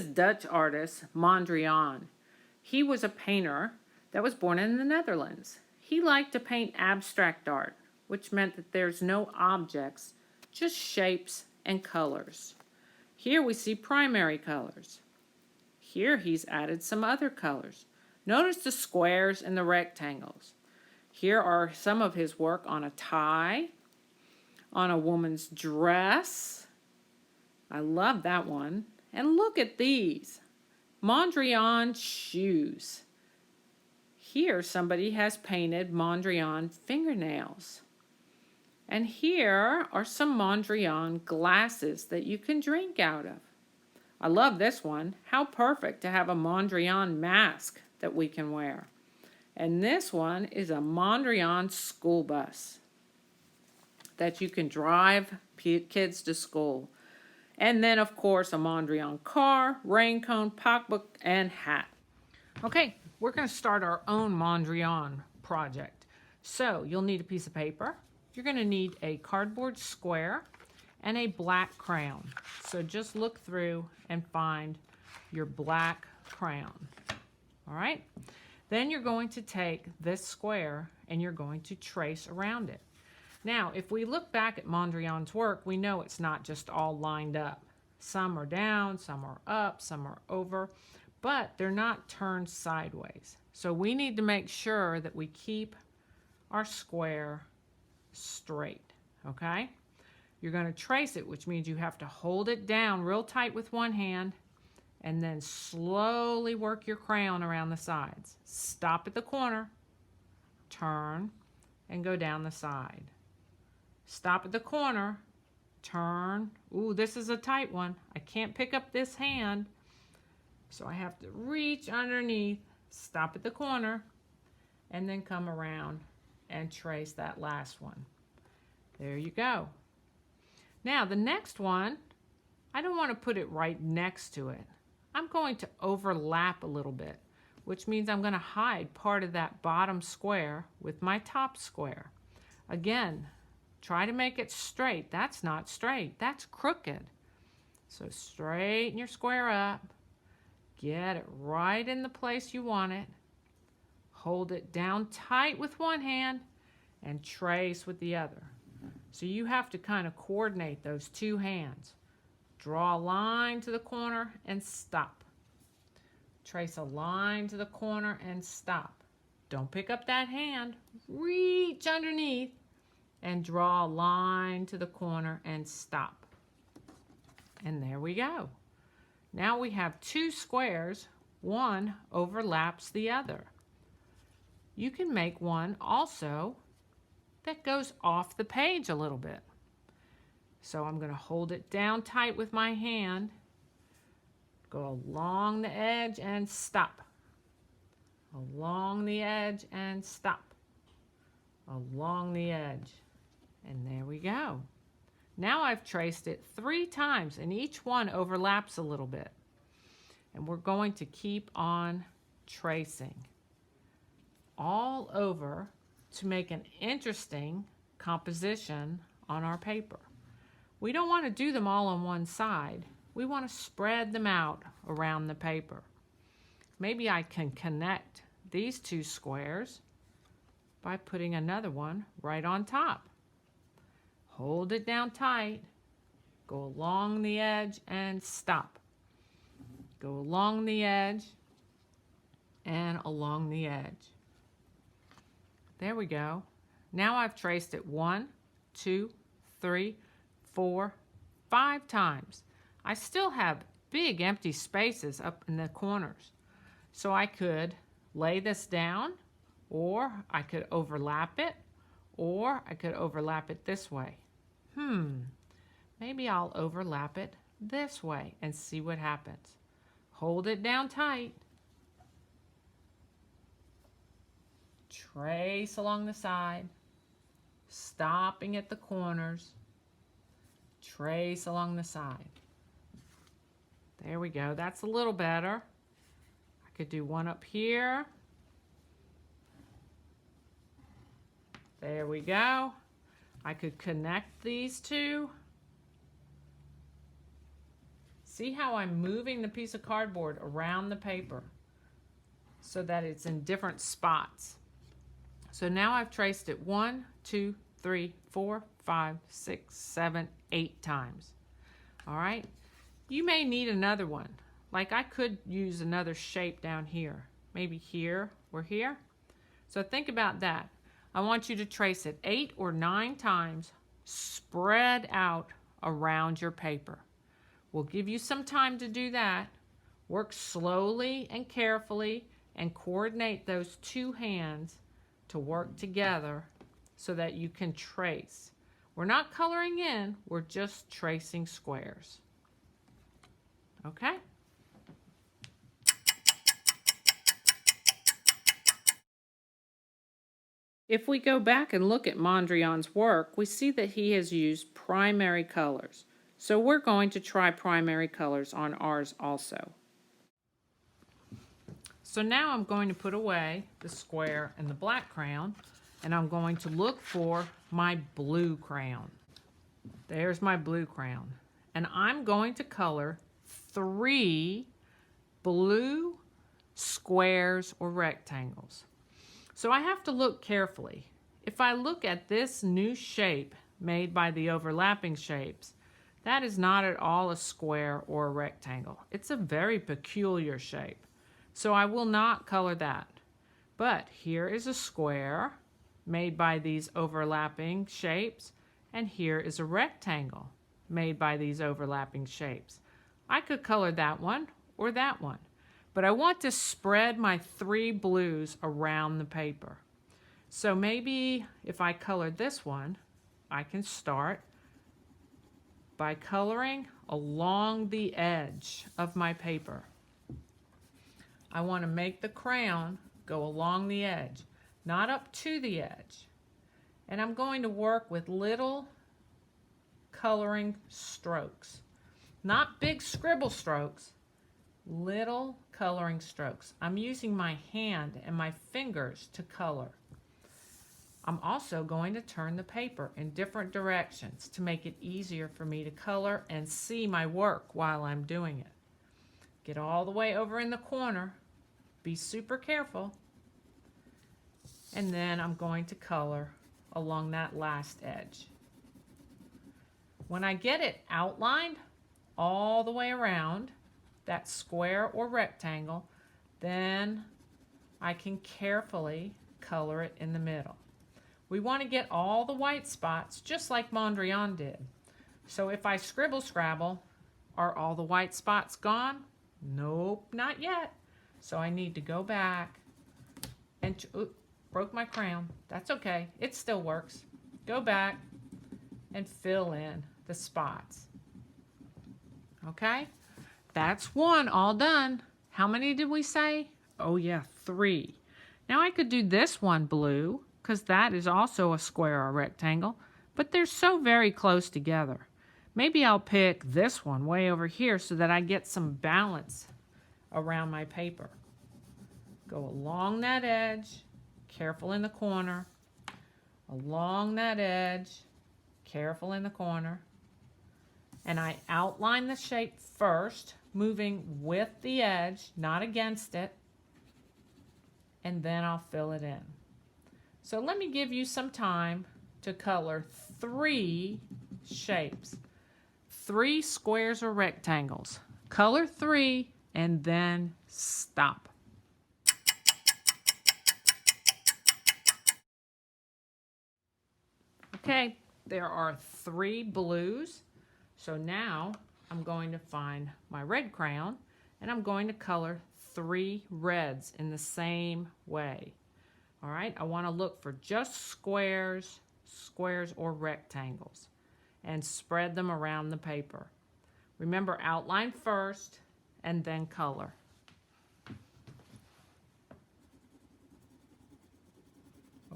is Dutch artist Mondrian. He was a painter that was born in the Netherlands. He liked to paint abstract art, which meant that there's no objects, just shapes and colors. Here we see primary colors. Here he's added some other colors. Notice the squares and the rectangles. Here are some of his work on a tie, on a woman's dress. I love that one. And look at these. Mondrian shoes. Here somebody has painted Mondrian fingernails. And here are some Mondrian glasses that you can drink out of. I love this one. How perfect to have a Mondrian mask that we can wear. And this one is a Mondrian school bus that you can drive kids to school. And then, of course, a Mondrian car, rain cone, pocketbook, and hat. Okay, we're going to start our own Mondrian project. So you'll need a piece of paper. You're going to need a cardboard square and a black crayon. So just look through and find your black crayon. All right? Then you're going to take this square and you're going to trace around it. Now, if we look back at Mondrian's work, we know it's not just all lined up. Some are down, some are up, some are over, but they're not turned sideways. So we need to make sure that we keep our square straight, okay? You're going to trace it, which means you have to hold it down real tight with one hand and then slowly work your crayon around the sides. Stop at the corner, turn, and go down the side. Stop at the corner, turn. Ooh, this is a tight one. I can't pick up this hand, so I have to reach underneath, stop at the corner, and then come around and trace that last one. There you go. Now, the next one, I don't want to put it right next to it. I'm going to overlap a little bit, which means I'm going to hide part of that bottom square with my top square. Again, try to make it straight. That's not straight. That's crooked. So straighten your square up. Get it right in the place you want it. Hold it down tight with one hand and trace with the other. So you have to kind of coordinate those two hands. Draw a line to the corner and stop. Trace a line to the corner and stop. Don't pick up that hand. Reach underneath and draw a line to the corner and stop. And there we go. Now we have two squares. One overlaps the other. You can make one also that goes off the page a little bit. So I'm going to hold it down tight with my hand, go along the edge and stop. Along the edge and stop. Along the edge. And there we go. Now I've traced it 3 times and each one overlaps a little bit. And we're going to keep on tracing all over to make an interesting composition on our paper. We don't want to do them all on one side. We want to spread them out around the paper. Maybe I can connect these 2 squares by putting another one right on top. Hold it down tight, go along the edge and stop. Go along the edge and along the edge. There we go. Now I've traced it 1, 2, 3, 4, 5 times. I still have big empty spaces up in the corners. So I could lay this down, or I could overlap it, or I could overlap it this way. Maybe I'll overlap it this way and see what happens. Hold it down tight. Trace along the side, stopping at the corners. Trace along the side. There we go. That's a little better. I could do one up here. There we go. I could connect these 2. See how I'm moving the piece of cardboard around the paper so that it's in different spots. So now I've traced it 1, 2, 3, 4, 5, 6, 7, 8 times. All right. You may need another one. Like I could use another shape down here. Maybe here or here. So think about that. I want you to trace it 8 or 9 times, spread out around your paper. We'll give you some time to do that. Work slowly and carefully and coordinate those two hands to work together so that you can trace. We're not coloring in, we're just tracing squares. Okay? If we go back and look at Mondrian's work, we see that he has used primary colors. So we're going to try primary colors on ours also. So now I'm going to put away the square and the black crayon, and I'm going to look for my blue crayon. There's my blue crayon. And I'm going to color 3 blue squares or rectangles. So I have to look carefully. If I look at this new shape made by the overlapping shapes, that is not at all a square or a rectangle. It's a very peculiar shape. So I will not color that. But here is a square made by these overlapping shapes, and here is a rectangle made by these overlapping shapes. I could color that one or that one, but I want to spread my 3 blues around the paper. So maybe if I color this one, I can start by coloring along the edge of my paper. I want to make the crayon go along the edge, not up to the edge. And I'm going to work with little coloring strokes. Not big scribble strokes, little coloring strokes. I'm using my hand and my fingers to color. I'm also going to turn the paper in different directions to make it easier for me to color and see my work while I'm doing it. Get all the way over in the corner. Be super careful. And then I'm going to color along that last edge. When I get it outlined all the way around that square or rectangle, then I can carefully color it in the middle. We want to get all the white spots just like Mondrian did. So if I scribble scrabble, are all the white spots gone? Nope, not yet. So I need to go back and, broke my crayon. That's okay, it still works. Go back and fill in the spots. Okay, that's one all done. How many did we say? Oh yeah, 3. Now I could do this one blue, because that is also a square or rectangle, but they're so very close together. Maybe I'll pick this one way over here so that I get some balance around my paper. Go along that edge, careful in the corner, along that edge, careful in the corner, and I outline the shape first, moving with the edge, not against it, and then I'll fill it in. So let me give you some time to color 3 shapes, 3 squares or rectangles. Color 3 and then stop. Okay, there are 3 blues. So now I'm going to find my red crayon and I'm going to color 3 reds in the same way. All right, I want to look for just squares or rectangles and spread them around the paper. Remember, outline first and then color.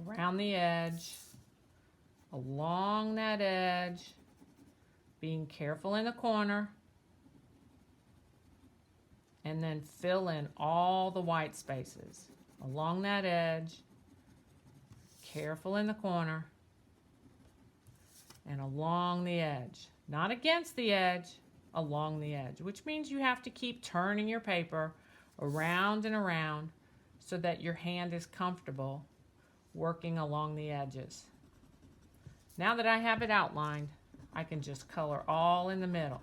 Around the edge, along that edge, being careful in the corner, and then fill in all the white spaces along that edge, careful in the corner, and along the edge. Not against the edge, along the edge, which means you have to keep turning your paper around and around so that your hand is comfortable working along the edges. Now that I have it outlined, I can just color all in the middle.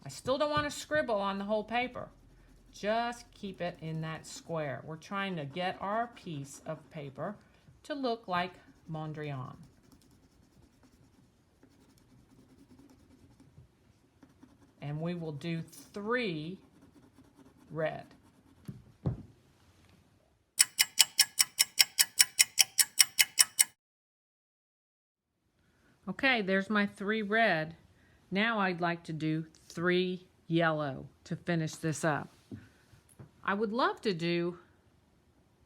I still don't want to scribble on the whole paper. Just keep it in that square. We're trying to get our piece of paper to look like Mondrian. And we will do 3 red. Okay, there's my 3 red. Now I'd like to do 3 yellow to finish this up. I would love to do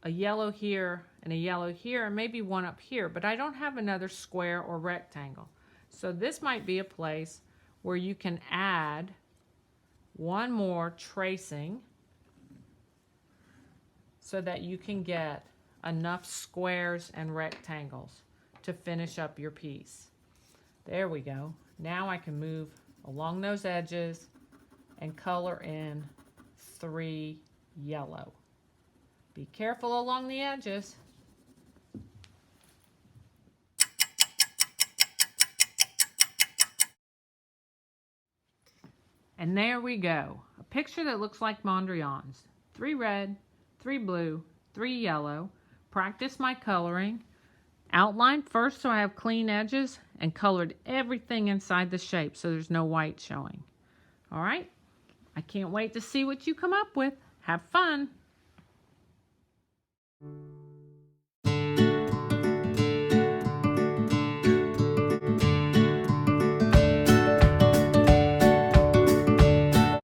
a yellow here and a yellow here and maybe one up here, but I don't have another square or rectangle. So this might be a place where you can add one more tracing so that you can get enough squares and rectangles to finish up your piece. There we go. Now I can move along those edges and color in 3 yellow. Be careful along the edges. And there we go. A picture that looks like Mondrian's. 3 red, 3 blue, 3 yellow. Practice my coloring. Outlined first so I have clean edges and colored everything inside the shape so there's no white showing. All right, I can't wait to see what you come up with. Have fun.